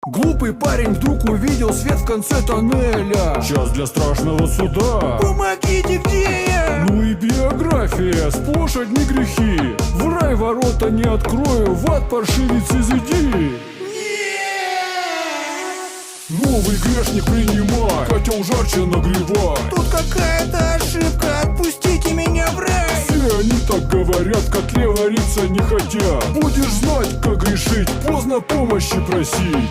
Глупый парень вдруг увидел свет в конце тоннеля. Час для страшного суда. Помогите, где я? Ну и биография, сплошь одни грехи. В рай ворота не открою, в ад паршивец изыди. Новый грешник принимай, котел жарче нагревай. Тут какая-то ошибка, отпустите меня в рай. Все они так говорят, в котле вариться не хотят. Будешь знать, как грешить, поздно помощи просить.